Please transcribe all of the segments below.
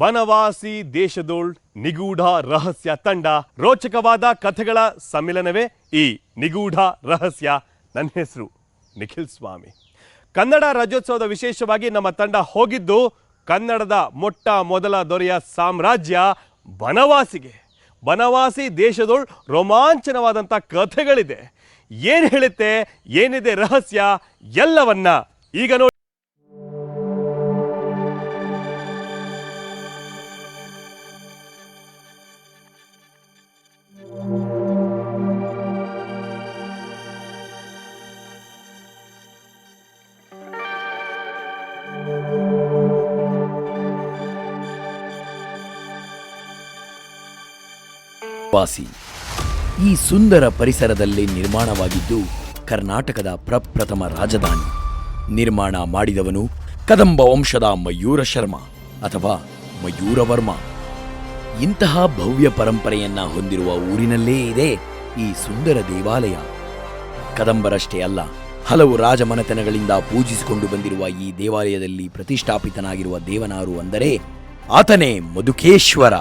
ಬನವಾಸಿ ದೇಶದೋಳ್ ನಿಗೂಢ ರಹಸ್ಯ ತಂಡ. ರೋಚಕವಾದ ಕಥೆಗಳ ಸಮ್ಮಿಲನವೇ ಈ ನಿಗೂಢ ರಹಸ್ಯ. ನನ್ನ ಹೆಸರು ನಿಖಿಲ್ ಸ್ವಾಮಿ. ಕನ್ನಡ ರಾಜ್ಯೋತ್ಸವದ ವಿಶೇಷವಾಗಿ ನಮ್ಮ ತಂಡ ಹೋಗಿದ್ದು ಕನ್ನಡದ ಮೊಟ್ಟ ಮೊದಲ ದೊರೆಯ ಸಾಮ್ರಾಜ್ಯ ಬನವಾಸಿಗೆ. ಬನವಾಸಿ ದೇಶದೋಳ್ ರೋಮಾಂಚನವಾದಂಥ ಕಥೆಗಳಿದೆ. ಏನು ಹೇಳುತ್ತೆ, ಏನಿದೆ ರಹಸ್ಯ, ಎಲ್ಲವನ್ನ ಈಗ ನೋಡಿ. ವಾಸಿ ಈ ಸುಂದರ ಪರಿಸರದಲ್ಲಿ ನಿರ್ಮಾಣವಾಗಿದ್ದು ಕರ್ನಾಟಕದ ಪ್ರಪ್ರಥಮ ರಾಜಧಾನಿ. ನಿರ್ಮಾಣ ಮಾಡಿದವನು ಕದಂಬ ವಂಶದ ಮಯೂರ ಶರ್ಮ ಅಥವಾ ಮಯೂರವರ್ಮ. ಇಂತಹ ಭವ್ಯ ಪರಂಪರೆಯನ್ನ ಹೊಂದಿರುವ ಊರಿನಲ್ಲೇ ಇದೆ ಈ ಸುಂದರ ದೇವಾಲಯ. ಕದಂಬರಷ್ಟೇ ಅಲ್ಲ, ಹಲವು ರಾಜಮನೆತನಗಳಿಂದ ಪೂಜಿಸಿಕೊಂಡು ಬಂದಿರುವ ಈ ದೇವಾಲಯದಲ್ಲಿ ಪ್ರತಿಷ್ಠಾಪಿತನಾಗಿರುವ ದೇವನಾರು ಅಂದರೆ ಆತನೇ ಮಧುಕೇಶ್ವರ.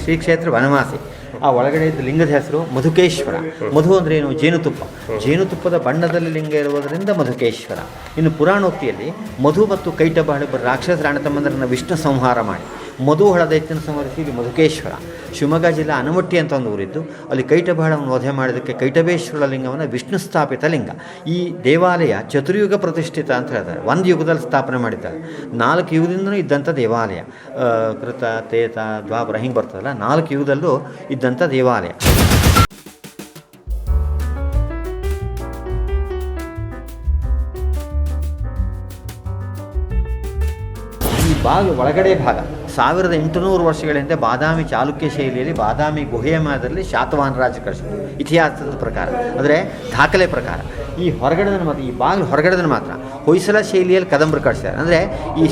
ಶ್ರೀ ಕ್ಷೇತ್ರ ಬನವಾಸಿ. ಆ ಒಳಗಡೆ ಇದ್ದ ಲಿಂಗದ ಹೆಸರು ಮಧುಕೇಶ್ವರ. ಮಧು ಅಂದರೆ ಏನು? ಜೇನುತುಪ್ಪ. ಜೇನುತುಪ್ಪದ ಬಣ್ಣದಲ್ಲಿ ಲಿಂಗ ಇರುವುದರಿಂದ ಮಧುಕೇಶ್ವರ. ಇನ್ನು ಪುರಾಣೋಕ್ತಿಯಲ್ಲಿ ಮಧು ಮತ್ತು ಕೈಟಬ ರಾಕ್ಷಸ ರಾಣತಮ್ಮಂದರನ್ನು ವಿಷ್ಣು ಸಂಹಾರ ಮಾಡಿ ಮಧು ದೈತ್ಯನ ಸಂಹರಿಸಿ ಇಲ್ಲಿ ಮಧುಕೇಶ್ವರ. ಶಿವಮೊಗ್ಗ ಜಿಲ್ಲೆ ಅನಮಟ್ಟಿ ಅಂತ ಒಂದು ಊರಿದ್ದು, ಅಲ್ಲಿ ಕೈಟಬಾಳವನ್ನು ವಧೆ ಮಾಡಿದ್ದಕ್ಕೆ ಕೈಟಬೇಶ್ವರ ಲಿಂಗವನ್ನು ವಿಷ್ಣು ಸ್ಥಾಪಿತ ಲಿಂಗ. ಈ ದೇವಾಲಯ ಚತುರ್ಯುಗ ಪ್ರತಿಷ್ಠಿತ ಅಂತ ಹೇಳ್ತಾರೆ. ಒಂದು ಯುಗದಲ್ಲಿ ಸ್ಥಾಪನೆ ಮಾಡಿದ್ದಾರೆ. 4 ಯುಗದಿಂದಲೂ ಇದ್ದಂಥ ದೇವಾಲಯ. ಕೃತ, ತೇತ, ದ್ವಾಪರ ಹಿಂಗೆ ಬರ್ತದಲ್ಲ, 4 ಯುಗದಲ್ಲೂ ಇದ್ದಂಥ ದೇವಾಲಯ. ಈ ಒಳಗಡೆ ಭಾಗ 1800 ವರ್ಷಗಳ ಹಿಂದೆ ಬಾದಾಮಿ ಚಾಲುಕ್ಯ ಶೈಲಿಯಲ್ಲಿ ಬಾದಾಮಿ ಗುಹೆಯ ಮಾದರಿಯಲ್ಲಿ ಶಾತವಾಹನ ರಾಜ ಕಳಿಸಿದ್ರು. ಇತಿಹಾಸದ ಪ್ರಕಾರ, ಅಂದರೆ ದಾಖಲೆ ಪ್ರಕಾರ. ಈ ಹೊರಗಡೆದ ಮಾತ್ರ, ಈ ಬಾಗಿಲು ಹೊರಗಡೆದ ಮಾತ್ರ ಹೊಯ್ಸಳ ಶೈಲಿಯಲ್ಲಿ ಕದಂಬರು ಕಳಿಸಿದ್ದಾರೆ. ಅಂದರೆ ಈ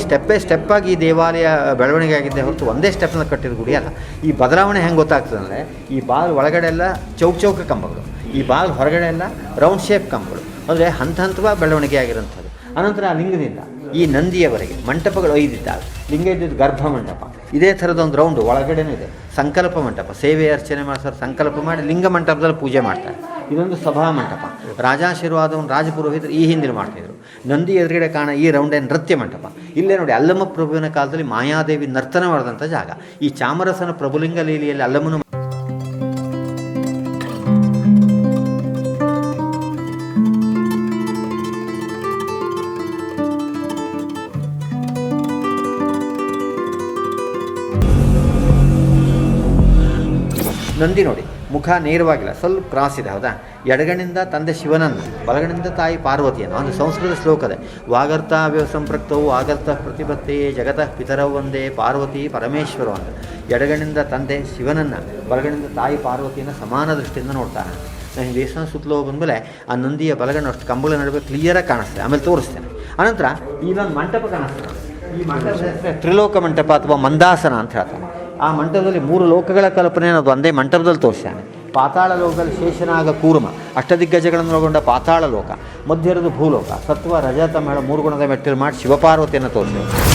ಸ್ಟೆಪ್ಪಾಗಿ ಈ ದೇವಾಲಯ ಬೆಳವಣಿಗೆ ಆಗಿದ್ದೆ ಹೊರತು ಒಂದೇ ಸ್ಟೆಪ್ನ ಕಟ್ಟಿದ ಗುಡಿ ಅಲ್ಲ. ಈ ಬದಲಾವಣೆ ಹೆಂಗೆ ಗೊತ್ತಾಗ್ತದೆ ಅಂದರೆ, ಈ ಬಾಗಿಲು ಒಳಗಡೆ ಎಲ್ಲ ಚೌಕ ಕಂಬಗಳು, ಈ ಬಾಗಿಲು ಹೊರಗಡೆ ಎಲ್ಲ ರೌಂಡ್ ಶೇಪ್ ಕಂಬಗಳು. ಅಂದರೆ ಹಂತವಾಗಿ ಬೆಳವಣಿಗೆ ಆಗಿರೋಂಥದ್ದು. ಅನಂತರ ಆ ಲಿಂಗದಿಂದ ಈ ನಂದಿಯವರೆಗೆ ಮಂಟಪಗಳು 5 ಇದ್ದಾವೆ. ಲಿಂಗ ಇದ್ದಿದ್ದು ಗರ್ಭ ಮಂಟಪ, ಇದೇ ಥರದ ಒಂದು ರೌಂಡು ಒಳಗಡೆನೂ ಇದೆ. ಸಂಕಲ್ಪ ಮಂಟಪ, ಸೇವೆ ಅರ್ಚನೆ ಮಾಡ್ತಾರೆ, ಸಂಕಲ್ಪ ಮಾಡಿ ಲಿಂಗ ಮಂಟಪದಲ್ಲಿ ಪೂಜೆ ಮಾಡ್ತಾರೆ. ಇದೊಂದು ಸಭಾ ಮಂಟಪ. ರಾಜಾಶೀರ್ವಾದವನ್ನು ರಾಜಪುರೋಹಿತರು ಈ ಹಿಂದಿನ ಮಾಡ್ತಿದ್ರು. ನಂದಿ ಎದುರುಗಡೆ ಕಾಣ ಈ ರೌಂಡೇ ನೃತ್ಯ ಮಂಟಪ. ಇಲ್ಲೇ ನೋಡಿ, ಅಲ್ಲಮ್ಮ ಪ್ರಭುವಿನ ಕಾಲದಲ್ಲಿ ಮಾಯಾದೇವಿ ನರ್ತನ ಮಾಡಿದಂಥ ಜಾಗ. ಈ ಚಾಮರಸನ ಪ್ರಭುಲಿಂಗ ಲೀಲೆಯಲ್ಲಿ ಅಲ್ಲಮ್ಮನ ನಂದಿ ನೋಡಿ, ಮುಖ ನೇರವಾಗಿಲ್ಲ, ಸ್ವಲ್ಪ ಕ್ರಾಸ್ ಇದೆ, ಹೌದಾ? ಎಡಗಣಿಂದ ತಂದೆ ಶಿವನನ್ನು, ಬಲಗಣಿಂದ ತಾಯಿ ಪಾರ್ವತಿಯನ್ನು. ಒಂದು ಸಂಸ್ಕೃತ ಶ್ಲೋಕದೆ, ವಾಗರ್ತಾವ್ಯ ಸಂಪೃಕ್ತವು ಆಗರ್ತ ಪ್ರತಿಪತ್ತೆಯೇ ಜಗತಃ ಪಿತರವು ಒಂದೇ ಪಾರ್ವತಿ ಪರಮೇಶ್ವರ ಅಂತ. ಎಡಗಣಿಂದ ತಂದೆ ಶಿವನನ್ನು, ಬಲಗಣಿಂದ ತಾಯಿ ಪಾರ್ವತಿಯನ್ನು ಸಮಾನ ದೃಷ್ಟಿಯಿಂದ ನೋಡ್ತಾನೆ. ನಾನು ದೇವಸ್ಥಾನ ಸುತ್ತಲೋ ಬಂದಮೇಲೆ ಆ ನಂದಿಯ ಬಲಗಣ್ಣು ಅಷ್ಟು ಕಂಬಗಳ ನಡುವೆ ಕ್ಲಿಯರಾಗಿ ಕಾಣಿಸ್ತದೆ. ಆಮೇಲೆ ತೋರಿಸ್ತೇನೆ. ಅನಂತರ ಇಲ್ಲೊಂದು ಮಂಟಪ ಕಾಣಿಸ್ತದೆ. ಈ ಮಂಟಪದ ಹೆಸರು ತ್ರಿಲೋಕ ಮಂಟಪ ಅಥವಾ ಮಂದಾಸನ ಅಂತ ಹೇಳ್ತಾನೆ. ಆ ಮಂಟಪದಲ್ಲಿ 3 ಲೋಕಗಳ ಕಲ್ಪನೆ ಅನ್ನೋದು ಒಂದೇ ಮಂಟಪದಲ್ಲಿ ತೋರಿಸ್ತಾನೆ. ಪಾತಾಳ ಲೋಕದಲ್ಲಿ ಶೇಷನಾಗ ಕೂರ್ಮ, ಅಷ್ಟದಿಗ್ಗಜಗಳನ್ನು ಒಳಗೊಂಡ ಪಾತಾಳ ಲೋಕ, ಮಧ್ಯ ಇರೋದು ಭೂಲೋಕ, ಸತ್ವ ರಜತ ಮೇಳ 3 ಗುಣದ ಮೆಟ್ಟಿಲು ಮಾಡಿ ಶಿವಪಾರ್ವತಿಯನ್ನು ತೋರಿಸ್ತಾರೆ.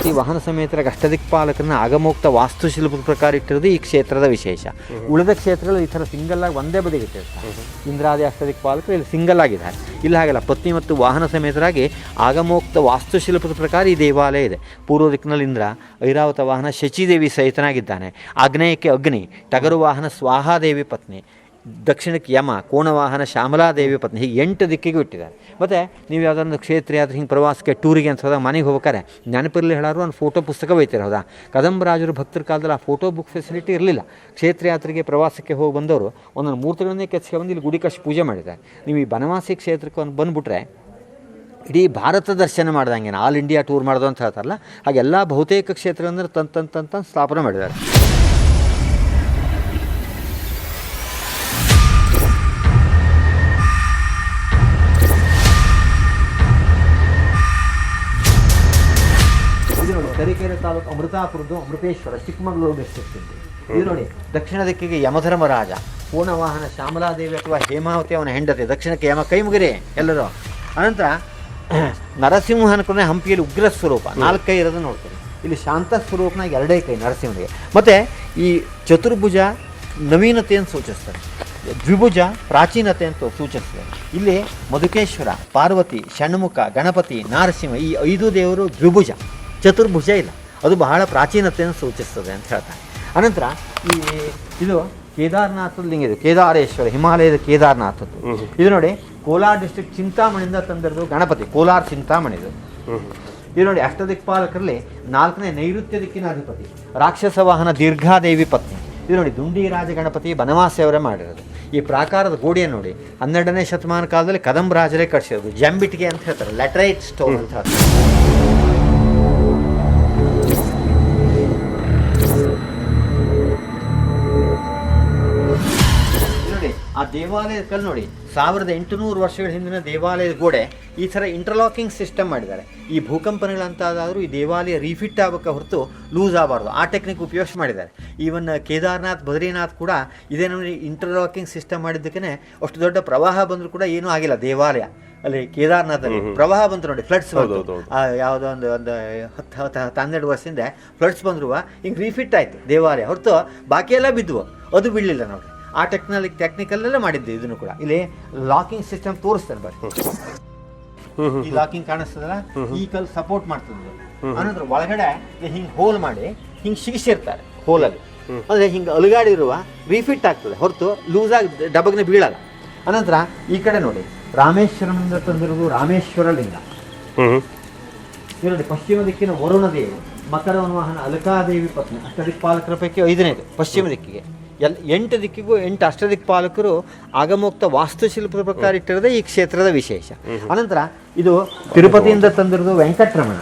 ಈ ವಾಹನ ಸಮೇತರಾಗಿ ಅಷ್ಟದಿಕ್ಪಾಲಕರನ್ನ ಆಗಮೋಕ್ತ ವಾಸ್ತುಶಿಲ್ಪದ ಪ್ರಕಾರ ಇಟ್ಟಿರೋದು ಈ ಕ್ಷೇತ್ರದ ವಿಶೇಷ. ಉಳಿದ ಕ್ಷೇತ್ರಗಳಲ್ಲಿ ಈ ಥರ ಸಿಂಗಲ್ಲಾಗಿ ಒಂದೇ ಬದಿಗೆ ಇಟ್ಟಿರ್ತಾರೆ. ಇಂದ್ರಾದಿ ಅಷ್ಟದಿಕ್ಪಾಲಕರು ಇಲ್ಲಿ ಸಿಂಗಲ್ ಆಗಿದ್ದಾರೆ. ಇಲ್ಲಿ ಹಾಗೆಲ್ಲ ಪತ್ನಿ ಮತ್ತು ವಾಹನ ಸಮೇತರಾಗಿ ಆಗಮೋಕ್ತ ವಾಸ್ತುಶಿಲ್ಪದ ಪ್ರಕಾರ ಈ ದೇವಾಲಯ ಇದೆ. ಪೂರ್ವ ದಿಕ್ಕಿನಲ್ಲಿ ಇಂದ್ರ, ಐರಾವತ ವಾಹನ ಶಚಿದೇವಿ ಸಹಿತನಾಗಿದ್ದಾನೆ. ಆಗ್ನೇಯಕ್ಕೆ ಅಗ್ನಿ, ಟಗರು ವಾಹನ ಸ್ವಾಹಾದೇವಿ ಪತ್ನಿ, ದಕ್ಷಿಣಕ್ಕೆ ಯಮ, ಕೋಣವಾಹನ ಶ್ಯಾಮಲಾದೇವಿ ಪತ್ನಿ. ಹೀಗೆ 8 ದಿಕ್ಕಿಗೂ ಇಟ್ಟಿದ್ದಾರೆ. ಮತ್ತು ನೀವು ಯಾವುದೊಂದು ಕ್ಷೇತ್ರ ಯಾತ್ರೆ ಹಿಂಗೆ ಪ್ರವಾಸಕ್ಕೆ ಟೂರಿಗೆ ಅಂತ ಹೋದಾಗ ಮನೆಗೆ ಹೋಗ್ಬೇಕಾರೆ ನೆನಪಿರಲಿ ಹೇಳಾರು ಒಂದು ಫೋಟೋ ಪುಸ್ತಕ ಒಯ್ತಾರೆ, ಹೌದಾ? ಕದಂಬರಾಜರು ಭಕ್ತರ ಕಾಲದಲ್ಲಿ ಆ ಫೋಟೋ ಬುಕ್ ಫೆಸಿಲಿಟಿ ಇರಲಿಲ್ಲ. ಕ್ಷೇತ್ರ ಯಾತ್ರೆಗೆ ಪ್ರವಾಸಕ್ಕೆ ಹೋಗಿ ಬಂದವರು ಒಂದೊಂದು ಮೂರ್ತಿಗಳನ್ನೇ ಕೆತ್ಸ್ಕೊಂಡು ಇಲ್ಲಿ ಗುಡಿ ಕಷ್ಟು ಪೂಜೆ ಮಾಡಿದ್ದಾರೆ. ನೀವು ಈ ಬನವಾಸಿ ಕ್ಷೇತ್ರಕ್ಕೆ ಒಂದು ಬಂದುಬಿಟ್ರೆ ಇಡೀ ಭಾರತ ದರ್ಶನ ಮಾಡ್ದಂಗೆ, ಆಲ್ ಇಂಡಿಯಾ ಟೂರ್ ಮಾಡೋದು ಅಂತ ಹೇಳ್ತಾರಲ್ಲ, ಹಾಗೆಲ್ಲ ಬಹುತೇಕ ಕ್ಷೇತ್ರಗಳನ್ನು ತಂತ ಸ್ಥಾಪನೆ ಮಾಡಿದ್ದಾರೆ. ತರೀಕೆರೆ ತಾಲೂಕು ಅಮೃತಾಪುರದ್ದು ಅಮೃತೇಶ್ವರ, ಚಿಕ್ಕಮಗಳೂರು ಡಿಸ್ಟ್ರಿಕ್ಟ್ ಇದೆ. ಇದು ನೋಡಿ, ದಕ್ಷಿಣ ದಿಕ್ಕಿಗೆ ಯಮಧರ್ಮರಾಜ, ಪೂರ್ಣವಾಹನ ಶ್ಯಾಮಲಾದೇವಿ ಅಥವಾ ಹೇಮಾವತಿ ಅವನ ಹೆಂಡತಿ, ದಕ್ಷಿಣಕ್ಕೆ ಯಮ. ಕೈ ಮುಗಿರಿ ಎಲ್ಲರೂ. ಅನಂತರ ನರಸಿಂಹನ ಕೊನೆ ಹಂಪಿಯಲ್ಲಿ ಉಗ್ರ ಸ್ವರೂಪ, 4 ಕೈ ಇರೋದನ್ನು ನೋಡ್ತೀವಿ. ಇಲ್ಲಿ ಶಾಂತ ಸ್ವರೂಪನಾಗಿ 2 ಕೈ ನರಸಿಂಹನಿಗೆ. ಮತ್ತು ಈ ಚತುರ್ಭುಜ ನವೀನತೆಯನ್ನು ಸೂಚಿಸ್ತದೆ, ದ್ವಿಭುಜ ಪ್ರಾಚೀನತೆ ಅಂತ ಸೂಚಿಸ್ತದೆ. ಇಲ್ಲಿ ಮಧುಕೇಶ್ವರ, ಪಾರ್ವತಿ, ಷಣ್ಮುಖ, ಗಣಪತಿ, ನಾರಸಿಂಹ, ಈ 5 ದೇವರು ದ್ವಿಭುಜ, ಚತುರ್ಭುಜ ಇಲ್ಲ. ಅದು ಬಹಳ ಪ್ರಾಚೀನತೆಯನ್ನು ಸೂಚಿಸ್ತದೆ ಅಂತ ಹೇಳ್ತಾರೆ. ಅನಂತರ ಇದು ಕೇದಾರನಾಥದ ಲಿಂಗ, ಇದು ಕೇದಾರೇಶ್ವರ, ಹಿಮಾಲಯದ ಕೇದಾರನಾಥದ್ದು. ಇದು ನೋಡಿ, ಕೋಲಾರ ಡಿಸ್ಟ್ರಿಕ್ಟ್ ಚಿಂತಾಮಣಿಯಿಂದ ತಂದಿರೋದು ಗಣಪತಿ, ಕೋಲಾರ ಚಿಂತಾಮಣಿದು. ಇದು ನೋಡಿ, ಅಷ್ಟದಿಕ್ಪಾಲಕರಲ್ಲಿ 4ನೇ ನೈಋತ್ಯ ದಿಕ್ಕಿನ ಅಧಿಪತಿ, ರಾಕ್ಷಸ ವಾಹನ ದೀರ್ಘಾದೇವಿ ಪತ್ನಿ. ಇದು ನೋಡಿ, ದುಂಡಿ ರಾಜ ಗಣಪತಿ ಬನವಾಸಿಯವರೇ ಮಾಡಿರೋದು. ಈ ಪ್ರಾಕಾರದ ಗೋಡೆಯನ್ನು ನೋಡಿ, 12ನೇ ಶತಮಾನ ಕಾಲದಲ್ಲಿ ಕದಂಬ ರಾಜರೇ ಕಟ್ಟಿಸಿರೋದು. ಜಂಬಿಟ್ಗೆ ಅಂತ ಹೇಳ್ತಾರೆ, ಲ್ಯಾಟರೈಟ್ ಸ್ಟೋನ್ ಅಂತ ಹೇಳ್ತಾರೆ. ಆ ದೇವಾಲಯದ ಕಲ್ಲು ನೋಡಿ, 1800 ವರ್ಷಗಳ ಹಿಂದಿನ ದೇವಾಲಯದ ಗೋಡೆ ಈ ಥರ ಇಂಟರ್ಲಾಕಿಂಗ್ ಸಿಸ್ಟಮ್ ಮಾಡಿದ್ದಾರೆ. ಈ ಭೂಕಂಪನಗಳಂತಾದರೂ ಈ ದೇವಾಲಯ ರೀಫಿಟ್ ಆಗಬೇಕು ಹೊರತು ಲೂಸ್ ಆಗಬಾರ್ದು, ಆ ಟೆಕ್ನಿಕ್ ಉಪಯೋಗಿಸಿ ಮಾಡಿದ್ದಾರೆ. ಈವನ್ ಕೇದಾರ್ನಾಥ್, ಬದ್ರಿನಾಥ್ ಕೂಡ ಇದೇ ನೋಡಿ ಇಂಟರ್ಲಾಕಿಂಗ್ ಸಿಸ್ಟಮ್ ಮಾಡಿದ್ದಕ್ಕೆ ಅಷ್ಟು ದೊಡ್ಡ ಪ್ರವಾಹ ಬಂದರೂ ಕೂಡ ಏನೂ ಆಗಿಲ್ಲ. ದೇವಾಲಯ ಅಲ್ಲಿ ಕೇದಾರ್ನಾಥಲ್ಲಿ ಪ್ರವಾಹ ಬಂತು ನೋಡಿ, ಫ್ಲಡ್ಸ್ ಬಂತು, ಯಾವುದೋ ಒಂದು 10-12 ವರ್ಷದಿಂದ ಫ್ಲಡ್ಸ್ ಬಂದರೂ ಹಿಂಗೆ ರೀಫಿಟ್ ಆಯಿತು ದೇವಾಲಯ ಹೊರತು ಬಾಕಿ ಎಲ್ಲ ಬಿದ್ದುವು, ಅದು ಬೀಳಲಿಲ್ಲ ನೋಡಿ. ಆ ಟೆಕ್ನಿಕಲ್ಲೆಲ್ಲ ಮಾಡಿದ್ದೆ. ಇದನ್ನು ಕೂಡ ಇಲ್ಲಿ ಲಾಕಿಂಗ್ ಸಿಸ್ಟಮ್ ತೋರಿಸ್ತಾರೆ ಬರ್ರಿ. ಈ ಲಾಕಿಂಗ್ ಕಾಣಿಸ್ತದಲ್ಲ, ಈ ಕಲ್ ಸಪೋರ್ಟ್ ಮಾಡ್ತದೆ. ಅನಂತರ ಒಳಗಡೆ ಹಿಂಗೆ ಹೋಲ್ ಮಾಡಿ ಹಿಂಗೆ ಸಿಗಿಸಿರ್ತಾರೆ ಹೋಲಲ್ಲಿ, ಅಂದರೆ ಹಿಂಗೆ ಅಲುಗಾಡಿರುವ ರೀಫಿಟ್ ಆಗ್ತದೆ ಹೊರತು ಲೂಸ್ ಆಗಿ ಡಬಗ್ನೆ ಬೀಳಲ್ಲ. ಅನಂತರ ಈ ಕಡೆ ನೋಡಿ, ರಾಮೇಶ್ವರಮಿಂದ ತಂದಿರೋದು ರಾಮೇಶ್ವರ ಲಿಂಗ. ನೋಡಿ, ಪಶ್ಚಿಮ ದಿಕ್ಕಿನ ವರುಣ ದೇವಿ, ಮಕರ ವಾಹನ ಅಲಕಾದೇವಿ ಪತ್ನಿ, ಅಷ್ಟದಿಕ್ಪಾಲಕರ ಪೈಕಿ 5ನೇದು ಪಶ್ಚಿಮ ದಿಕ್ಕಿಗೆ. 8 ದಿಕ್ಕಿಗೂ 8 ಅಷ್ಟದಿಕ್ಪಾಲಕರು ಆಗಮೋಕ್ತ ವಾಸ್ತುಶಿಲ್ಪದ ಪ್ರಕಾರ ಇಟ್ಟಿರೋದೇ ಈ ಕ್ಷೇತ್ರದ ವಿಶೇಷ. ಅನಂತರ ಇದು ತಿರುಪತಿಯಿಂದ ತಂದಿರೋದು ವೆಂಕಟರಮಣ.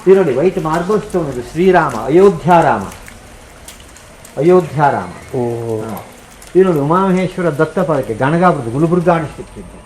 ಇದು ನೋಡಿ, ವೈಟ್ ಮಾರ್ಬಲ್ ಸ್ಟೋನ್, ಇದು ಶ್ರೀರಾಮ, ಅಯೋಧ್ಯಾರಾಮ. ಇದು ನೋಡಿ, ಉಮಾಮಹೇಶ್ವರ ದತ್ತಪಾದಕ್ಕೆ, ಗಣಗಾಪುರದ ಗುಲ್ಬರ್ಗಾ ಡಿಸ್ಟ್ರಿಕ್ಟ್.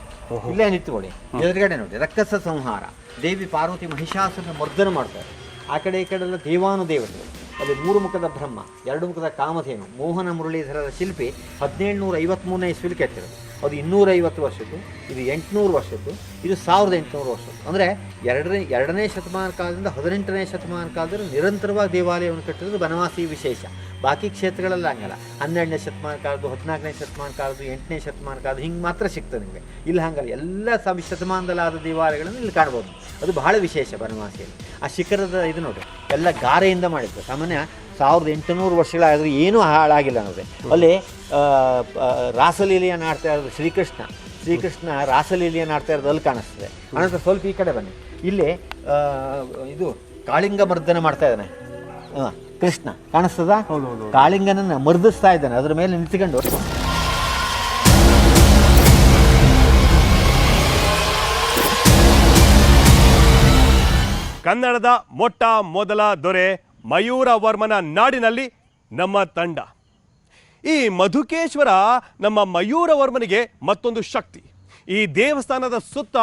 ಇಲ್ಲೇ ನಿಂತ್ಕೊಳ್ಳಿ, ಎದುರುಗಡೆ ನೋಡಿ, ರಕ್ಕಸ ಸಂಹಾರ, ದೇವಿ ಪಾರ್ವತಿ ಮಹಿಷಾಸುರನ ಮರ್ದನ ಮಾಡ್ತಾರೆ. ಆ ಕಡೆ ಈ ಕಡೆ ಎಲ್ಲ ದೇವಾನುದೇವತೆ. ಅಲ್ಲಿ 3 ಮುಖದ ಬ್ರಹ್ಮ, 2 ಮುಖದ ಕಾಮಧೇನು, ಮೋಹನ ಮುರಳೀಧರರ ಶಿಲ್ಪಿ 1753ನೇ ಇಸ್ವಿಲಿ ಕೆತ್ತಿರೋದು. ಅದು 250 ವರ್ಷದ್ದು, ಇದು 800 ವರ್ಷದ್ದು, ಇದು 1800 ವರ್ಷದ್ದು. ಅಂದರೆ 2ನೇ ಶತಮಾನ ಕಾಲದಿಂದ 18ನೇ ಶತಮಾನ ಕಾಲದಲ್ಲಿ ನಿರಂತರವಾಗಿ ದೇವಾಲಯವನ್ನು ಕಟ್ಟಿರೋದು ಬನವಾಸಿ ವಿಶೇಷ. ಬಾಕಿ ಕ್ಷೇತ್ರಗಳೆಲ್ಲ ಹಂಗಲ್ಲ, 12ನೇ ಶತಮಾನ ಕಾಲದ್ದು, 14ನೇ ಶತಮಾನ ಕಾಲದ್ದು, 8ನೇ ಶತಮಾನ ಕಾಲದ್ದು, ಹಿಂಗೆ ಮಾತ್ರ ಸಿಗ್ತದೆ ನಿಮಗೆ. ಇಲ್ಲಿ ಹಂಗಲ್ಲ, ಎಲ್ಲ ಶತಮಾನದಲ್ಲಾದ ದೇವಾಲಯಗಳನ್ನು ಇಲ್ಲಿ ಕಾಣ್ಬೋದು. ಅದು ಬಹಳ ವಿಶೇಷ ಬನವಾಸಿಯಲ್ಲಿ. ಆ ಶಿಖರದ ಇದು ನೋಡಿ, ಎಲ್ಲ ಗಾರೆಯಿಂದ ಮಾಡಿದ್ದು. ಸಾಮಾನ್ಯ 1800 ವರ್ಷಗಳಾದರೂ ಏನೂ ಹಾಳಾಗಿಲ್ಲ ನೋಡಿ. ಅಲ್ಲಿ ರಾಸಲೀಲೆಯನ್ನು ಆಡ್ತಾ ಇರೋದು ಶ್ರೀಕೃಷ್ಣ ರಾಸಲೀಲೆಯನ್ನು ಆಡ್ತಾ ಇರೋದು ಅಲ್ಲಿ ಕಾಣಿಸ್ತದೆ. ಅನಂತರ ಸ್ವಲ್ಪ ಈ ಕಡೆ ಬನ್ನಿ, ಇಲ್ಲಿ ಇದು ಕಾಳಿಂಗ ಮರ್ದನ ಮಾಡ್ತಾ ಇದ್ದಾನೆ ಕೃಷ್ಣ, ಕಾಣಿಸ್ತದ? ಕಾಳಿಂಗನನ್ನು ಮರ್ದಿಸ್ತಾ ಇದ್ದಾನೆ, ಅದ್ರ ಮೇಲೆ ನಿಂತ್ಕೊಂಡು. ಕನ್ನಡದ ಮೊಟ್ಟ ಮೊದಲ ದೊರೆ ಮಯೂರ ವರ್ಮನ ನಾಡಿನಲ್ಲಿ ನಮ್ಮ ತಂಡ. ಈ ಮಧುಕೇಶ್ವರ ನಮ್ಮ ಮಯೂರ ವರ್ಮನಿಗೆ ಮತ್ತೊಂದು ಶಕ್ತಿ. ಈ ದೇವಸ್ಥಾನದ ಸುತ್ತ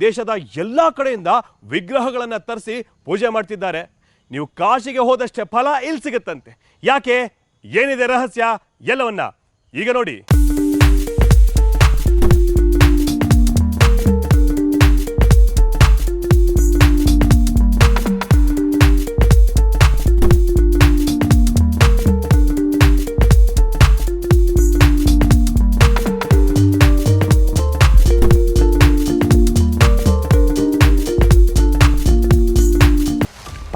ದೇಶದ ಎಲ್ಲ ಕಡೆಯಿಂದ ವಿಗ್ರಹಗಳನ್ನು ತರಿಸಿ ಪೂಜೆ ಮಾಡ್ತಿದ್ದಾರೆ. ನೀವು ಕಾಶಿಗೆ ಹೋದಷ್ಟೇ ಫಲ ಇಲ್ಲಿ ಸಿಗುತ್ತಂತೆ. ಯಾಕೆ, ಏನಿದೆ ರಹಸ್ಯ, ಎಲ್ಲವನ್ನ ಈಗ ನೋಡಿ.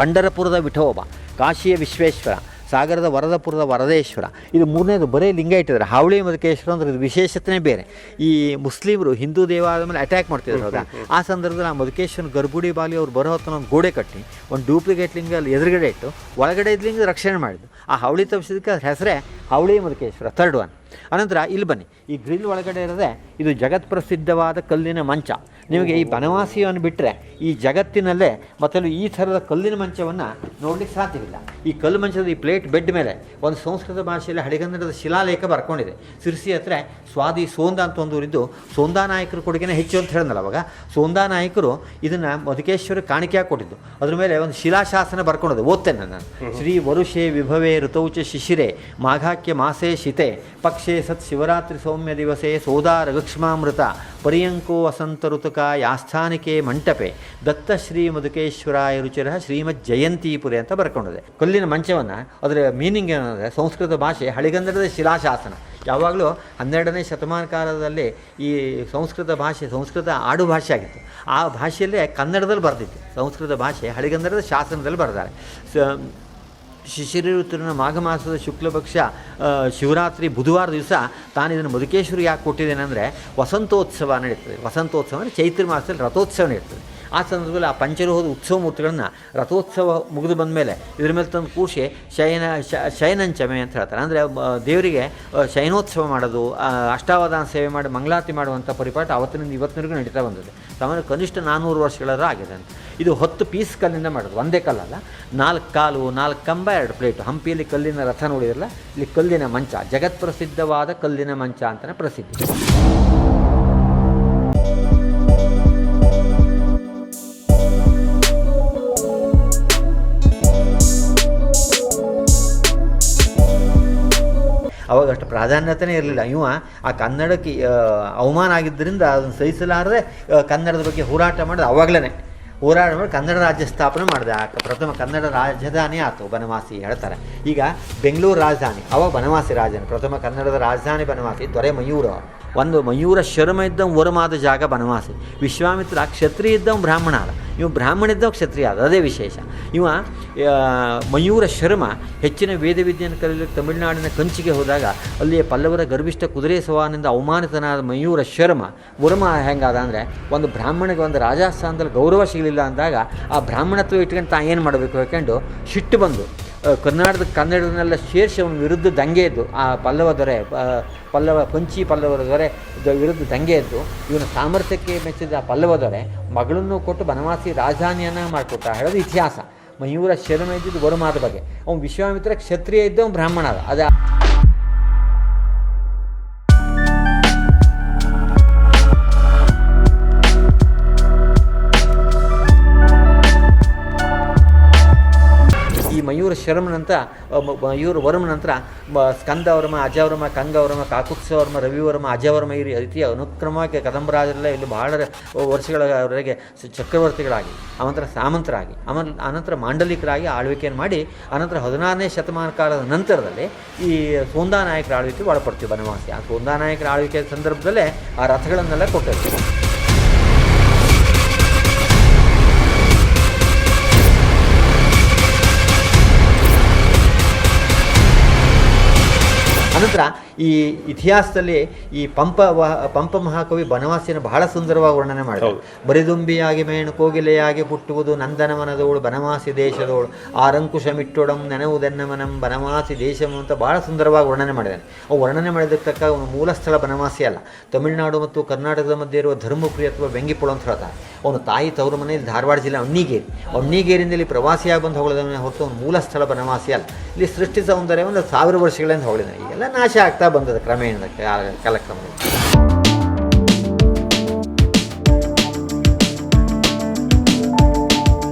ಪಂಢರಪುರದ ವಿಠೋಬ, ಕಾಶಿಯ ವಿಶ್ವೇಶ್ವರ, ಸಾಗರದ ವರದಪುರದ ವರದೇಶ್ವರ. ಇದು 3ನೇದು ಬರೀ ಲಿಂಗ ಇಟ್ಟಿದ್ದಾರೆ. ಹಾವಳಿ ಮಧುಕೇಶ್ವರ ಅಂದ್ರೆ ಇದು ವಿಶೇಷತೆ ಬೇರೆ. ಈ ಮುಸ್ಲಿಮರು ಹಿಂದೂ ದೇವಾಲಯದ ಮೇಲೆ ಅಟ್ಯಾಕ್ ಮಾಡ್ತಿದ್ರು ಹೌದಾ, ಆ ಸಂದರ್ಭದಲ್ಲಿ ಆ ಮಧುಕೇಶ್ವರನ ಗರ್ಭುಡಿ ಬಾಲಿ ಅವ್ರು ಬರೋ ಹೊತ್ತು ಒಂದು ಗೋಡೆ ಕಟ್ಟಿ ಒಂದು ಡೂಪ್ಲಿಕೇಟ್ ಲಿಂಗ ಅಲ್ಲಿ ಎದುರುಗಡೆ ಇಟ್ಟು ಒಳಗಡೆ ಲಿಂಗ ರಕ್ಷಣೆ ಮಾಡಿದ್ದು. ಆ ಹಾವಳಿ ತಪ್ಪಿಸಿದಕ್ಕೆ ಅದ್ರ ಹೆಸರೇ ಹಾವಳಿ ಮಧುಕೇಶ್ವರ, 3rd ಒನ್. ಅನಂತರ ಇಲ್ಲಿ ಬನ್ನಿ, ಈ ಗ್ರಿಲ್ ಒಳಗಡೆ ಇರೋದೇ ಇದು ಜಗತ್ ಪ್ರಸಿದ್ಧವಾದ ಕಲ್ಲಿನ ಮಂಚ. ನಿಮಗೆ ಈ ಬನವಾಸಿಯನ್ನು ಬಿಟ್ಟರೆ ಈ ಜಗತ್ತಿನಲ್ಲೇ ಮತ್ತು ಈ ಥರದ ಕಲ್ಲಿನ ಮಂಚವನ್ನು ನೋಡಲಿಕ್ಕೆ ಸಾಧ್ಯವಿಲ್ಲ. ಈ ಕಲ್ಲು ಮಂಚದ ಈ ಪ್ಲೇಟ್ ಬೆಡ್ ಮೇಲೆ ಒಂದು ಸಂಸ್ಕೃತ ಭಾಷೆಯಲ್ಲಿ ಹಳೆಗನ್ನಡದ ಶಿಲಾಲೇಖ ಬರ್ಕೊಂಡಿದೆ. ಸಿರ್ಸಿ ಹತ್ರ ಸ್ವಾದಿ ಸೋಂದ ಅಂತ ಒಂದು ಊರಿದ್ದು, ಸೋಂದಾ ನಾಯಕರ ಕೊಡುಗೆನೇ ಹೆಚ್ಚು ಅಂತ ಹೇಳಿದ್ನಲ್ಲ ಅವಾಗ. ಸೋಂದಾ ನಾಯಕರು ಇದನ್ನು ಮಧುಕೇಶ್ವರ ಕಾಣಿಕೆಯಾಗಿ ಕೊಟ್ಟಿದ್ದು. ಅದ್ರ ಮೇಲೆ ಒಂದು ಶಿಲಾಶಾಸನ ಬರ್ಕೊಂಡಿದೆ, ಓದ್ತೇನೆ ನಾನು. ಶ್ರೀ ವರುಷೇ ವಿಭವೇ ಋತೌಚ ಶಿಶಿರೆ ಮಾಘಾಕ್ಯ ಮಾಸೇ ಶಿತೆ ಪಕ್ಷೇ ಸತ್ ಶಿವರಾತ್ರಿ ಸೌಮ್ಯ ದಿವಸೇ ಸೋದಾ ರಘುಕ್ಷ್ಮಾಮೃತ ಪರ್ಯಂಕೋ ವಸಂತ ಋತುಕ ಯಾಸ್ಥಾನಿಕೆ ಮಂಟಪೆ ದತ್ತ ಶ್ರೀ ಮಧುಕೇಶ್ವರಾಯ ರುಚಿರ ಶ್ರೀಮದ್ ಜಯಂತೀಪುರಿ ಅಂತ ಬರ್ಕೊಂಡಿದೆ. ಕಲ್ಲಿನ ಮಂಚವನ್ನು ಅದರ ಮೀನಿಂಗ್ ಏನಂದರೆ ಸಂಸ್ಕೃತ ಭಾಷೆ ಹಳೆಗನ್ನಡದ ಶಿಲಾಶಾಸನ. ಯಾವಾಗಲೂ 12ನೇ ಶತಮಾನ ಕಾಲದಲ್ಲಿ ಈ ಸಂಸ್ಕೃತ ಆಡು ಭಾಷೆ ಆಗಿತ್ತು. ಆ ಭಾಷೆಯಲ್ಲೇ ಕನ್ನಡದಲ್ಲಿ ಬರೆದಿತ್ತು. ಸಂಸ್ಕೃತ ಭಾಷೆ ಹಳೆಗನ್ನಡದ ಶಾಸನದಲ್ಲಿ ಬರೆದಾರೆ. ಶಿಶಿರ ಋತುವಿನ ಮಾಘ ಮಾಸದ ಶುಕ್ಲಪಕ್ಷ ಶಿವರಾತ್ರಿ ಬುಧವಾರ ದಿವಸ ತಾನು ಇದನ್ನು ಮಧುಕೇಶ್ವರಿಗೆ ಯಾಕೆ ಕೊಟ್ಟಿದ್ದೇನೆ ಅಂದರೆ ವಸಂತೋತ್ಸವ ನಡೀತದೆ. ವಸಂತೋತ್ಸವ ಅಂದರೆ ಚೈತ್ರ ಮಾಸದಲ್ಲಿ ರಥೋತ್ಸವ ನಡೀತದೆ. ಆ ಸಂದರ್ಭದಲ್ಲಿ ಆ ಪಂಚರೋಹದ ಉತ್ಸವ ಮೂರ್ತಿಗಳನ್ನು ರಥೋತ್ಸವ ಮುಗಿದು ಬಂದ ಮೇಲೆ ಇದ್ರ ಮೇಲೆ ತಂದು ಕೂರಿಸಿ ಶಯನಂಚಮೆ ಅಂತ ಹೇಳ್ತಾರೆ. ಅಂದರೆ ದೇವರಿಗೆ ಶಯನೋತ್ಸವ ಮಾಡೋದು, ಅಷ್ಟಾವಧಾನ ಸೇವೆ ಮಾಡಿ ಮಂಗಳಾರತಿ ಮಾಡುವಂಥ ಪರಿಪಾಠ ಅವತ್ತಿನಿಂದ ಇವತ್ತಿನವರೆಗೂ ನಡೀತಾ ಬಂದಿದೆ. ಸಾಮಾನ್ಯ ಕನಿಷ್ಠ 400 ವರ್ಷಗಳಾದ್ರೂ ಆಗಿದೆ ಅಂತ. ಇದು 10 ಪೀಸ್ ಕಲ್ಲಿಂದ ಮಾಡೋದು, ಒಂದೇ ಕಲ್ಲಲ್ಲ. 4 ಕಾಲು 4 ಕಂಬ 2 ಪ್ಲೇಟು. ಹಂಪಿಯಲ್ಲಿ ಕಲ್ಲಿನ ರಥ ನೋಡಿದ್ರಲ್ಲ, ಇಲ್ಲಿ ಕಲ್ಲಿನ ಮಂಚ, ಜಗತ್ಪ್ರಸಿದ್ಧವಾದ ಕಲ್ಲಿನ ಮಂಚ ಅಂತಲೇ ಪ್ರಸಿದ್ಧಿ. ಅವಾಗ ಅಷ್ಟು ಪ್ರಾಧಾನ್ಯತೆಯೇ ಇರಲಿಲ್ಲ. ಇವ ಆ ಕನ್ನಡಕ್ಕೆ ಅವಮಾನ ಆಗಿದ್ದರಿಂದ ಅದನ್ನು ಸಹಿಸಲಾರದೆ ಕನ್ನಡದ ಬಗ್ಗೆ ಹೋರಾಟ ಮಾಡಿದ. ಅವಾಗಲೇ ಹೋರಾಟ ಮಾಡಿ ಕನ್ನಡ ರಾಜ್ಯ ಸ್ಥಾಪನೆ ಮಾಡಿದೆ. ಪ್ರಥಮ ಕನ್ನಡ ರಾಜಧಾನಿ ಆಯಿತು ಬನವಾಸಿ ಹೇಳ್ತಾರೆ. ಈಗ ಬೆಂಗಳೂರು ರಾಜಧಾನಿ, ಅವಾಗ ಬನವಾಸಿ ರಾಜಧಾನಿ. ಪ್ರಥಮ ಕನ್ನಡದ ರಾಜಧಾನಿ ಬನವಾಸಿ. ದೊರೆ ಮಯೂರ, ಒಂದು ಮಯೂರ ಶರ್ಮ ಇದ್ದವ ವರಮಾದ ಜಾಗ ಬನವಾಸಿ. ವಿಶ್ವಾಮಿತ್ರ ಕ್ಷತ್ರಿಯ ಇದ್ದವ ಬ್ರಾಹ್ಮಣ ಅಲ್ಲ, ಇವ ಬ್ರಾಹ್ಮಣ ಇದ್ದವ ಕ್ಷತ್ರಿಯ ಆದ, ಅದೇ ವಿಶೇಷ. ಇವ ಮಯೂರ ಶರ್ಮ ಹೆಚ್ಚಿನ ವೇದವಿದ್ಯೆಯನ್ನು ಕಲಿಯಲಿಕ್ಕೆ ತಮಿಳುನಾಡಿನ ಕಂಚಿಗೆ ಹೋದಾಗ ಅಲ್ಲಿಯ ಪಲ್ಲವರ ಗರ್ಭಿಷ್ಠ ಕುದುರೆ ಸವಾನಿಂದ ಅವಮಾನಿತನಾದ ಮಯೂರ ಶರ್ಮ ವರಮ ಹೆಂಗಾದ ಅಂದರೆ, ಒಂದು ಬ್ರಾಹ್ಮಣಿಗೆ ಒಂದು ರಾಜಸ್ಥಾನದಲ್ಲಿ ಗೌರವ ಸಿಗಲಿಲ್ಲ ಅಂದಾಗ ಆ ಬ್ರಾಹ್ಮಣತ್ವ ಇಟ್ಕೊಂಡು ತಾ ಏನು ಮಾಡಬೇಕು ಯಾಕೆಂಡು ಸಿಟ್ಟು ಬಂದು ಕನ್ನಡನೆಲ್ಲ ಸೇರಿಸಿ ಅವನ ವಿರುದ್ಧ ದಂಗೆ ಎದ್ದು, ಆ ಪಲ್ಲವ ದೊರೆ ಪಲ್ಲವರ ದೊರೆ ವಿರುದ್ಧ ದಂಗೆ ಎದ್ದು ಇವನ ಸಾಮರ್ಥ್ಯಕ್ಕೆ ಮೆಚ್ಚಿದ ಆ ಪಲ್ಲವ ದೊರೆ ಮಗಳನ್ನು ಕೊಟ್ಟು ಬನವಾಸಿ ರಾಜಧಾನಿಯನ್ನು ಮಾಡಿಕೊಟ್ಟ ಹೇಳೋದು ಇತಿಹಾಸ. ಮಯೂರ ಶರ್ಮ ಇದ್ದಿದ್ದು ವರಮಾದ ಬಗ್ಗೆ. ಅವನು ವಿಶ್ವಾಮಿತ್ರ ಕ್ಷತ್ರಿಯ ಇದ್ದ ಅವನು ಬ್ರಾಹ್ಮಣ ಅದ. ಅದೇ ಮಯೂರ ಶರ್ಮನಂತರ ಮಯೂರ ವರ್ಮ ನಂತರ ಸ್ಕಂದವರ್ಮ, ಅಜವರ್ಮ, ಕಂಗವರ್ಮ, ಕಾಕುತ್ಸವರ್ಮ, ರವಿವರ್ಮ, ಅಜವರ್ಮ ಈ ರೀತಿ ಅನುಕ್ರಮವಾಗಿ ಕದಂಬರಾಜರೆಲ್ಲ ಇಲ್ಲಿ ಬಹಳ ವರ್ಷಗಳವರೆಗೆ ಚಕ್ರವರ್ತಿಗಳಾಗಿ, ಅನಂತರ ಸಾಮಂತರಾಗಿ, ಅನಂತರ ಮಾಂಡಲಿಕರಾಗಿ ಆಳ್ವಿಕೆಯನ್ನು ಮಾಡಿ, ಅನಂತರ 16ನೇ ಶತಮಾನ ಕಾಲದ ನಂತರದಲ್ಲಿ ಈ ಸೋಂದಾ ನಾಯಕರ ಆಳ್ವಿಕೆ ಒಳಪಡ್ತೀವಿ ಬನವಾಸಿ. ಆ ಸೋಂದಾ ನಾಯಕರ ಆಳ್ವಿಕೆ ಸಂದರ್ಭದಲ್ಲೇ ಆ ರಥಗಳನ್ನೆಲ್ಲ ಕೊಟ್ಟಿರ್ತೀವಿ. ಅನಂತರ ಈ ಇತಿಹಾಸದಲ್ಲಿ ಈ ಪಂಪ ಮಹಾಕವಿ ಬನವಾಸಿಯನ್ನು ಬಹಳ ಸುಂದರವಾಗಿ ವರ್ಣನೆ ಮಾಡಿದರು. ಬರಿದುಂಬಿಯಾಗಿ ಮೇಣು ಕೋಗಿಲೆಯಾಗಿ ಹುಟ್ಟುವುದು ನಂದನವನದೋಳು ಬನವಾಸಿ ದೇಶದೋಳು ಆರಂಕುಶ ಮಿಟ್ಟೊಡಂ ನೆನವುದೆನ್ನಮನಂ ಬನವಾಸಿ ದೇಶಂ ಅಂತ ಬಹಳ ಸುಂದರವಾಗಿ ವರ್ಣನೆ ಮಾಡಿದ್ದಾನೆ. ಅವು ವರ್ಣನೆ ಮಾಡಿದ್ದಕ್ಕೆ ತಕ್ಕ ಅವನು ಮೂಲ ಸ್ಥಳ ಬನವಾಸಿ ಅಲ್ಲ, ತಮಿಳುನಾಡು ಮತ್ತು ಕರ್ನಾಟಕದ ಮಧ್ಯೆ ಇರುವ ಧರ್ಮಪುರಿ ಅಥವಾ ಬೆಂಗಿಪುಳ ಅಂತ ಹೇಳ್ತಾರೆ. ಅವನು ತಾಯಿ ತವರು ಮನೆಯಲ್ಲಿ ಧಾರವಾಡ ಜಿಲ್ಲೆ ಅಣ್ಣಿಗೇರಿಯಿಂದ ಇಲ್ಲಿ ಪ್ರವಾಸಿಯಾಗಿ ಬಂದು ಹೊಗಳಿದವನೇ ಹೊರತು ಅವನು ಮೂಲ ಸ್ಥಳ ಬನವಾಸಿ ಅಲ್ಲ. ಇಲ್ಲಿ ಸೃಷ್ಟಿ ಸೌಂದರ್ಯ ಒಂದು 1000 ವರ್ಷಗಳಿಂದ ಹೊಗಳಿದ್ದಾನೆ. ಈಗೆಲ್ಲ ನಾಶ ಆಗ್ತಾ ಬಂದದ ಕ್ರಮೇಣ ಕಾಲಕ್ರಮದಲ್ಲಿ.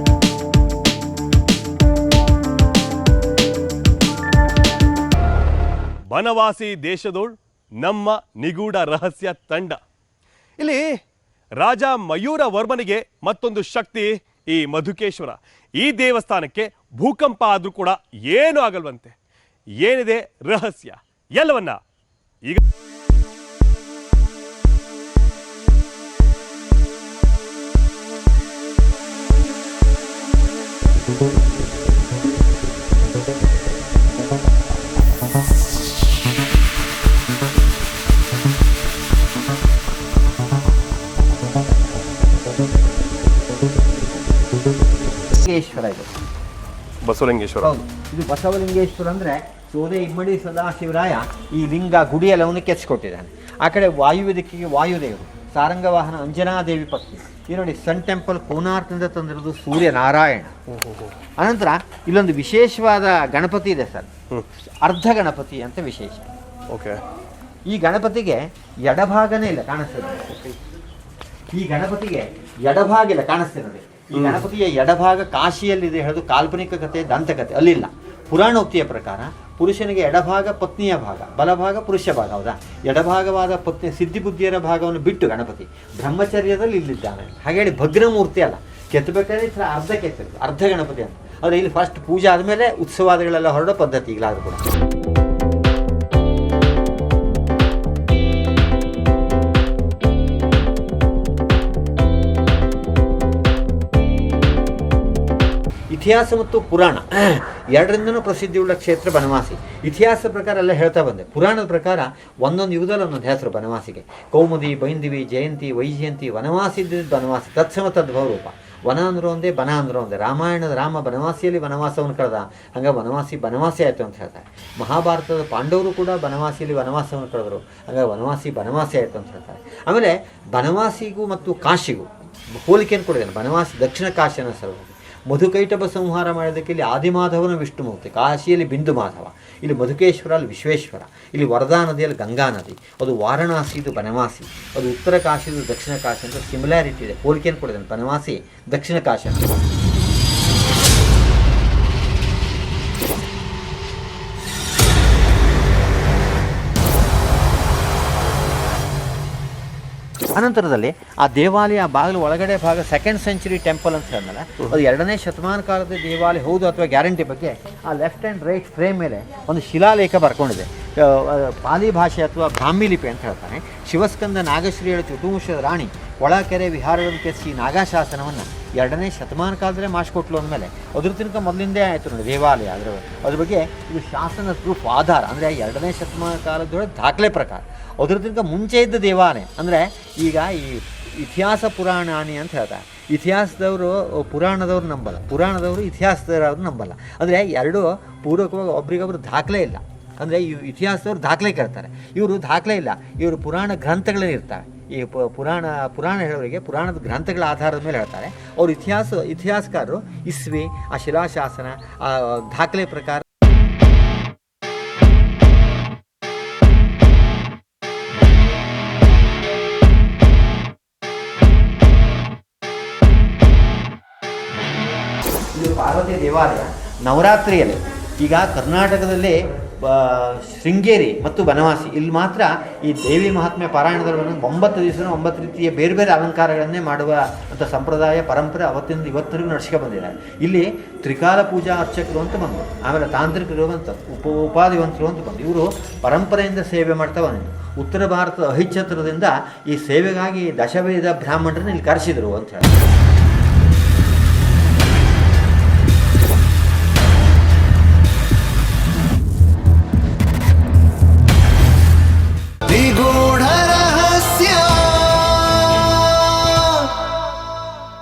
ಬನವಾಸಿ ದೇಶದೋಳ್ ನಮ್ಮ ನಿಗೂಢ ರಹಸ್ಯ ತಂಡ. ಇಲ್ಲಿ ರಾಜ ಮಯೂರ ವರ್ಮನಿಗೆ ಮತ್ತೊಂದು ಶಕ್ತಿ ಈ ಮಧುಕೇಶ್ವರ. ಈ ದೇವಸ್ಥಾನಕ್ಕೆ ಭೂಕಂಪ ಆದರೂ ಕೂಡ ಏನೂ ಆಗಲ್ವಂತೆ. ಏನಿದೆ ರಹಸ್ಯ ಎಲ್ಲವನ್ನ ಈಗ ಇದು ಬಸವಲಿಂಗೇಶ್ವರ. ಹೌದು, ಇದು ಬಸವಲಿಂಗೇಶ್ವರ ಅಂದರೆ ಸೋದೆ ಇಮ್ಮಡಿ ಸದಾಶಿವರಾಯ ಈ ಲಿಂಗ ಗುಡಿಯೆಲ್ಲವನ್ನು ಕೆಚ್ಚಿಕೊಟ್ಟಿದ್ದಾನೆ. ಆ ಕಡೆ ವಾಯುವ್ಯ ದಿಕ್ಕಿಗೆ ವಾಯುದೇವರು, ಸಾರಂಗವಾಹನ ಅಂಜನಾದೇವಿ ಪತ್ನಿ. ಈ ನೋಡಿ ಸನ್ ಟೆಂಪಲ್ ಕೋನಾರ್ಕ್ನಿಂದ ತಂದಿರೋದು ಸೂರ್ಯನಾರಾಯಣ. ಅನಂತರ ಇಲ್ಲೊಂದು ವಿಶೇಷವಾದ ಗಣಪತಿ ಇದೆ ಸರ್, ಅರ್ಧ ಗಣಪತಿ ಅಂತ ವಿಶೇಷ. ಓಕೆ. ಈ ಗಣಪತಿಗೆ ಎಡಭಾಗನೇ ಇಲ್ಲ, ಕಾಣಿಸ್ತದೆ. ಈ ಗಣಪತಿಗೆ ಎಡಭಾಗ ಇಲ್ಲ, ಕಾಣಿಸ್ತಿರೋದು. ಈ ಗಣಪತಿಯ ಎಡಭಾಗ ಕಾಶಿಯಲ್ಲಿದೆ ಹೇಳೋದು ಕಾಲ್ಪನಿಕ ಕಥೆ, ದಂತಕಥೆ. ಅಲ್ಲಿಲ್ಲ. ಪುರಾಣೋಕ್ತಿಯ ಪ್ರಕಾರ ಪುರುಷನಿಗೆ ಎಡಭಾಗ ಪತ್ನಿಯ ಭಾಗ, ಬಲಭಾಗ ಪುರುಷ ಭಾಗ. ಹೌದಾ? ಎಡಭಾಗವಾದ ಪತ್ನಿ ಸಿದ್ಧಿಬುದ್ಧಿಯರ ಭಾಗವನ್ನು ಬಿಟ್ಟು ಗಣಪತಿ ಬ್ರಹ್ಮಚರ್ಯದಲ್ಲಿ ಇಲ್ಲಿದ್ದಾನೆ. ಹಾಗೇಳಿ ಭಗ್ನಮೂರ್ತಿ ಅಲ್ಲ, ಕೆತ್ತಬೇಕಾದ್ರೆ ಈ ಥರ ಅರ್ಧ ಕೆತ್ತಿರೋದು, ಅರ್ಧ ಗಣಪತಿ ಅಂತ. ಆದರೆ ಇಲ್ಲಿ ಫಸ್ಟ್ ಪೂಜೆ ಆದಮೇಲೆ ಉತ್ಸವಾದಿಗಳೆಲ್ಲ ಹೊರಡೋ ಪದ್ಧತಿ ಈಗಲಾದರೂ ಕೂಡ. ಇತಿಹಾಸ ಮತ್ತು ಪುರಾಣ ಎರಡರಿಂದನೂ ಪ್ರಸಿದ್ಧಿಯುಳ್ಳ ಕ್ಷೇತ್ರ ಬನವಾಸಿ. ಇತಿಹಾಸದ ಪ್ರಕಾರ ಎಲ್ಲ ಹೇಳ್ತಾ ಬಂದೆ. ಪುರಾಣದ ಪ್ರಕಾರ ಒಂದೊಂದು ಯುಗದಲ್ಲಿ ಒಂದೊಂದು ಹೆಸರು ಬನವಾಸಿಗೆ. ಕೌಮುದಿ, ಬೈಂದಿವಿ, ಜಯಂತಿ, ವೈಜಯಂತಿ. ವನವಾಸಿ ಇದ್ದಿದ್ದು ಬನವಾಸಿ, ತತ್ಸಮ ತದ್ಭವರೂಪ. ವನ ಅಂದರೂ ಒಂದೇ, ಬನ ಅಂದರೂ ಒಂದೇ. ರಾಮಾಯಣದ ರಾಮ ಬನವಾಸಿಯಲ್ಲಿ ವನವಾಸವನ್ನು ಕಳೆದ, ಹಂಗೆ ಬನವಾಸಿ ಆಯಿತು ಅಂತ ಹೇಳ್ತಾರೆ. ಮಹಾಭಾರತದ ಪಾಂಡವರು ಕೂಡ ಬನವಾಸಿಯಲ್ಲಿ ವನವಾಸವನ್ನು ಕಳೆದರು, ಹಂಗೆ ಬನವಾಸಿ ಆಯಿತು ಅಂತ ಹೇಳ್ತಾರೆ. ಆಮೇಲೆ ಬನವಾಸಿಗೂ ಮತ್ತು ಕಾಶಿಗೂ ಹೋಲಿಕೆಯನ್ನು ಕೊಡಿದ್ದಾನೆ. ಬನವಾಸಿ ದಕ್ಷಿಣ ಕಾಶಿಯನ್ನು ಸಲುವಾಗಿ ಮಧುಕೈಟಭ ಸಂಹಾರ ಮಾಡೋದಕ್ಕೆ ಇಲ್ಲಿ ಆದಿಮಾಧವನ ವಿಷ್ಣುಮೂರ್ತಿ, ಕಾಶಿಯಲ್ಲಿ ಬಿಂದು ಮಾಧವ, ಇಲ್ಲಿ ಮಧುಕೇಶ್ವರ, ಅಲ್ಲಿ ವಿಶ್ವೇಶ್ವರ, ಇಲ್ಲಿ ವರದಾ ನದಿಯಲ್ಲಿ ಗಂಗಾ ನದಿ. ಅದು ವಾರಣಾಸಿ, ಇದು ಬನವಾಸಿ. ಅದು ಉತ್ತರ ಕಾಶಿ, ಇದು ದಕ್ಷಿಣ ಕಾಶಿ ಅಂತ ಸಿಮಿಲಾರಿಟಿ ಇದೆ. ಹೋಲಿಕೆಯನ್ನು ಕೊಡಿದ್ದಾನೆ. ಬನವಾಸಿ ದಕ್ಷಿಣ ಕಾಶಿ ಅಂತ. ಅನಂತರದಲ್ಲಿ ಆ ದೇವಾಲಯ ಬಾಗಿಲು ಒಳಗಡೆ ಭಾಗ 2nd ಸೆಂಚುರಿ ಟೆಂಪಲ್ ಅಂತ ಹೇಳಿದ್ನಲ್ಲ, ಅದು 2ನೇ ಶತಮಾನ ಕಾಲದ ದೇವಾಲಯ ಹೌದು ಅಥವಾ ಗ್ಯಾರಂಟಿ ಬಗ್ಗೆ ಆ ಲೆಫ್ಟ್ ಆ್ಯಂಡ್ ರೈಟ್ ಫ್ರೇಮ್ ಮೇಲೆ ಒಂದು ಶಿಲಾಲೇಖ ಬರ್ಕೊಂಡಿದೆ. ಪಾಲಿ ಭಾಷೆ ಅಥವಾ ಬ್ರಾಹ್ಮಿ ಲಿಪಿ ಅಂತ ಹೇಳ್ತಾನೆ. ಶಿವಸ್ಕಂದ ನಾಗಶ್ರೀಗಳ ಚತುರ್ಮುಷದ ರಾಣಿ ಒಳಕೆರೆ ವಿಹಾರಗಳನ್ನು ಕೆತ್ತಿಸಿ ನಾಗಾಶಾಸನವನ್ನು 2ನೇ ಶತಮಾನ ಕಾಲದಲ್ಲೇ ಮಾಡಿಸ್ಕೊಟ್ಲು ಅಂದಮೇಲೆ ಅದ್ರ ತನಕ ಮೊದಲಿಂದೇ ಆಯಿತು ನೋಡಿ ದೇವಾಲಯ. ಅದ್ರ ಬಗ್ಗೆ ಇದು ಶಾಸನ ಪ್ರೂಫ್ ಆಧಾರ, ಅಂದರೆ 2ನೇ ಶತಮಾನ ಕಾಲದೊಳಗೆ ದಾಖಲೆ ಪ್ರಕಾರ ಅದ್ರ ತನಕ ಮುಂಚೆ ಇದ್ದ ದೇವಾಲಯ. ಅಂದರೆ ಈಗ ಈ ಇತಿಹಾಸ ಪುರಾಣಾನಿ ಅಂತ ಹೇಳ್ತಾರೆ. ಇತಿಹಾಸದವರು ಪುರಾಣದವ್ರು ನಂಬಲ್ಲ, ಪುರಾಣದವರು ಇತಿಹಾಸದವರು ನಂಬಲ್ಲ. ಅಂದರೆ ಎರಡೂ ಪೂರ್ವಕವಾಗಿ ಒಬ್ರಿಗೊಬ್ರು ದಾಖಲೆ ಇಲ್ಲ. ಅಂದರೆ ಈ ಇತಿಹಾಸದವ್ರು ದಾಖಲೆ ಕೇಳ್ತಾರೆ, ಇವರು ದಾಖಲೆ ಇಲ್ಲ. ಇವರು ಪುರಾಣ ಗ್ರಂಥಗಳಲ್ಲಿ ಇರ್ತಾರೆ. ಈ ಪುರಾಣ ಹೇಳೋರಿಗೆ ಪುರಾಣದ ಗ್ರಂಥಗಳ ಆಧಾರದ ಮೇಲೆ ಹೇಳ್ತಾರೆ. ಅವರು ಇತಿಹಾಸಕಾರರು ಇಸ್ವಿ, ಆ ಶಿಲಾಶಾಸನ, ಆ ದಾಖಲೆ ಪ್ರಕಾರ ಇದು ಪಾರ್ವತಿ ದೇವಾಲಯ. ನವರಾತ್ರಿಯಲ್ಲಿ ಈಗ ಕರ್ನಾಟಕದಲ್ಲಿ ಶೃಂಗೇರಿ ಮತ್ತು ಬನವಾಸಿ ಇಲ್ಲಿ ಮಾತ್ರ ಈ ದೇವಿ ಮಹಾತ್ಮೆ ಪಾರಾಯಣದಲ್ಲಿ 9 ದಿವಸ 9 ರೀತಿಯ ಬೇರೆ ಬೇರೆ ಅಲಂಕಾರಗಳನ್ನೇ ಮಾಡುವ ಅಂತ ಸಂಪ್ರದಾಯ ಪರಂಪರೆ ಅವತ್ತಿಂದ ಇವತ್ತರೆಗೂ ನಡೆಸ್ಕೊಂಡು ಬಂದಿದ್ದಾರೆ. ಇಲ್ಲಿ ತ್ರಿಕಾಲ ಪೂಜಾ ಅರ್ಚಕರು ಅಂತ ಬಂದರು, ಆಮೇಲೆ ತಾಂತ್ರಿಕರು ಅಂತ ಉಪಾಧಿವಂತರು ಅಂತ ಬಂದು ಇವರು ಪರಂಪರೆಯಿಂದ ಸೇವೆ ಮಾಡ್ತಾ ಬಂದಿದ್ದು. ಉತ್ತರ ಭಾರತದ ಅಹಿಚ್ಛತ್ರದಿಂದ ಈ ಸೇವೆಗಾಗಿ ದಶವೇದ ಬ್ರಾಹ್ಮಣರನ್ನ ಇಲ್ಲಿ ಕರೆಸಿದರು ಅಂತ ಹೇಳಿ.